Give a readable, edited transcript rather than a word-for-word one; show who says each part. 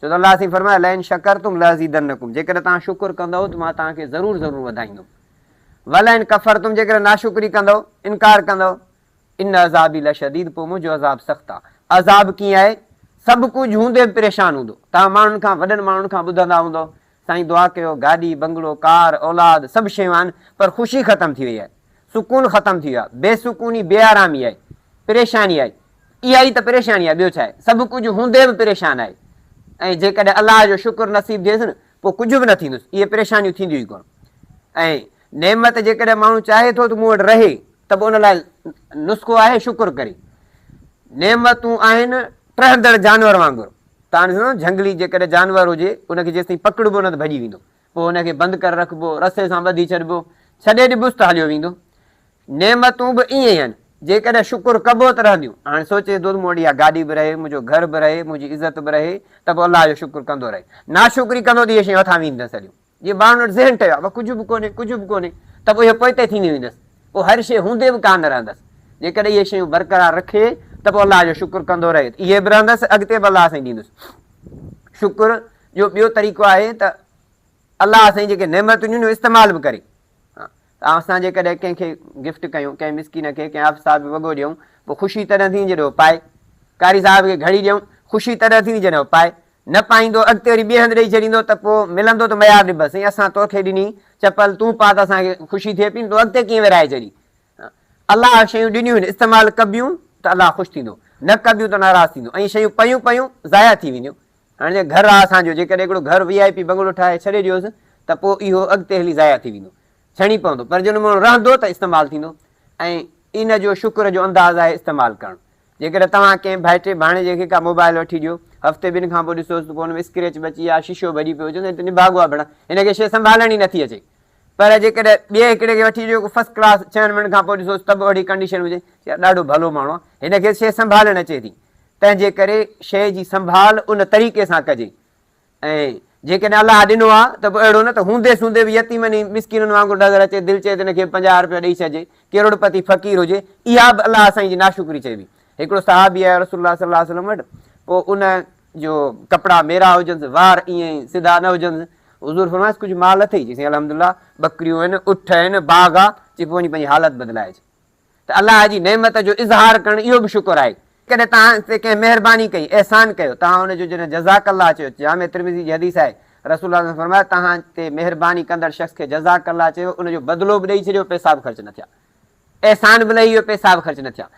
Speaker 1: छो त अलाह साईं फरमायो लइन शकरतुम लज़ीदन्नकुम, जेकॾहिं तव्हां शुक्र कंदव त मां तव्हांखे ज़रूरु ज़रूरु वधाईंदुमि। वलाइन कफरतुम, जेकॾहिं नाशुक्री कंदव, इनकार कंदव, इन अज़ाबी लशदीद, पोइ मुंहिंजो अज़ाब सख़्तु आहे। अज़ाब कीअं आहे? सभु कुझु हूंदे बि परेशान हूंदो। तव्हां माण्हुनि खां, वॾनि माण्हुनि खां ॿुधंदा हूंदव, साईं दुआ कयो, गाॾी बंगलो कार औलाद सभु शयूं आहिनि, पर ख़ुशी ख़तमु थी वई आहे, सुकून ख़तमु थी वियो आहे, बेसुकूनी बेआरामी आहे, परेशानी आहे। इहा ई त परेशानी आहे, ॿियो छा आहे? सभु कुझु हूंदे बि परेशान आहे। ऐं जेकॾहिं अलाह जो शुक्र नसीब थिएसि न, पोइ कुझु बि न थींदुसि, इहे परेशानियूं थींदियूं ई कोन। ऐं नेमत जेकॾहिं माण्हू चाहे थो त मूं वटि रहे, त बि उन लाइ नुस्ख़ो आहे शुक्र करे। नेमतूं आहिनि टहंदड़ जानवर वांगुरु। तव्हां ॾिसंदो झंगली जेकॾहिं जानवर हुजे, उनखे जेसिताईं पकड़िबो न त भॼी वेंदो, पोइ हुनखे बंदि करे रखिबो, रस्ते सां ॿधी छॾिबो, छॾे ॾिबुसि त हलियो वेंदो। नेमतूं बि ईअं ई आहिनि, जेकॾहिं शुक्र कबो त रहंदियूं। हाणे सोचे थो मूं वटि इहा गाॾी बि रहे, मुंहिंजो घर बि रहे, मुंहिंजी इज़त बि रहे, त पोइ अलाह जो शुक्र कंदो रहे। नाशुक्री कंदो त इहे शयूं हथां वेंदसि सॼियूं। जीअं माण्हुनि वटि ज़हन ठहियो आहे, कुझु बि कोन्हे, कुझु बि कोन्हे, त पोइ इहो पोइते थींदी वेंदसि, पोइ हर शइ हूंदे बि कान रहंदसि। जेकॾहिं इहे शयूं बरक़रार रखे त पोइ अलाह जो शुक्र कंदो रहे, इहे बि रहंदसि, अॻिते बि अलाह साईं ॾींदुसि। शुक्र जो ॿियो तरीक़ो आहे त अलाह साईं जेके नेमतूं ॾिनियूं इस्तेमालु बि करे। असां जेकॾहिं कंहिंखे गिफ्ट कयूं, कंहिं मिसकिन खे, कंहिं आफ़िसाब खे वॻो ॾियूं, पोइ ख़ुशी तॾहिं थींदी जॾहिं पाए। कारी साहिब खे घड़ी ॾियूं, ख़ुशी तॾहिं थींदी जॾहिं पाए। न पाईंदो, अॻिते वरी ॿिए हंधि ॾेई छॾींदो, त पोइ मिलंदो त मयार ॾिबसि, साईं असां तोखे ॾिनी चपल, तूं पा त असांखे ख़ुशी थिए पई, तूं अॻिते कीअं विराए छॾी। अलाह शयूं ॾिनियूं आहिनि, इस्तेमालु कबियूं त अलाह ख़ुशि थींदो, न कबियूं त नाराज़ थींदो। ऐं शयूं पयूं पयूं ज़ाया थी वेंदियूं। हाणे जे घर आहे असांजो, जेकॾहिं हिकिड़ो घर VIP बंगलो ठाहे छॾे ॾियोसि, त पोइ इहो अॻिते हली ज़ाया थी वेंदो, छणी पवंदो। पर जॾहिं माण्हू रहंदो त इस्तेमालु थींदो। ऐं इन जो शुक्र जो अंदाज़ आहे इस्तेमालु करणु। जेकॾहिं तव्हां कंहिं भाइटे भाणे खे का मोबाइल वठी ॾियो, हफ़्ते ॿिनि खां पोइ ॾिसोसि त पोइ हुन में स्क्रेच बची आहे, शीशो भॼी पियो हुजे, त निभागो आहे भेण, हिनखे शइ संभालण ई नथी अचे। पर जेकॾहिं ॿिए हिकिड़े खे वठी ॾियो, फस्ट क्लास 6 मिंट खां पोइ ॾिसोसि त बि वॾी कंडीशन हुजे, ॾाढो भलो माण्हू आहे, हिनखे शइ संभालणु अचे थी। तंहिंजे करे शइ जी संभाल उन तरीक़े सां कजे। ऐं जेकॾहिं अलाह ॾिनो आहे त पोइ अहिड़ो न त हूंदेसि हूंदे बि यतीमनी मिसकिननि वांगुरु नज़र अचे, दिलि चए त हिनखे 50 रुपया ॾेई छॾिजे, करोड़पति फ़क़ीर हुजे, इहा बि अलाह साईं जी नाशुक्री चइबी। हिकिड़ो सहाबी आहे रसूलुल्लाह सल्लल्लाहु अलैहि वसल्लम वटि, पोइ उन जो कपिड़ा मेरा हुजनिसि, वार ईअं ई सिधा न हुजनिसि, हुज़ूर फरमाइसि कुझु माल अथई? चई अल्हम्दुलिल्लाह, ॿकरियूं आहिनि, उठ आहिनि, बाग़ आहे। चई पोइ वञी पंहिंजी हालत बदिलाइजे। त अलाह जी नेमत जो इज़हार करणु इहो बि शुक्र आहे। कॾहिं तव्हां ते कंहिं महिरबानी कई, अहसान कयो, तव्हां हुनजो जॾहिं जज़ाकल्ला चयो, जामे तिरमिज़ी जी हदीस आहे, रसूलुल्लाह फरमाया तव्हां ते महिरबानी कंदड़ शख़्स खे जज़ाकल्ला चयो, उनजो बदिलो बि ॾेई छॾियो, पैसा बि ख़र्च न थिया, अहसान बि लही वियो, पैसा बि ख़र्च न थिया।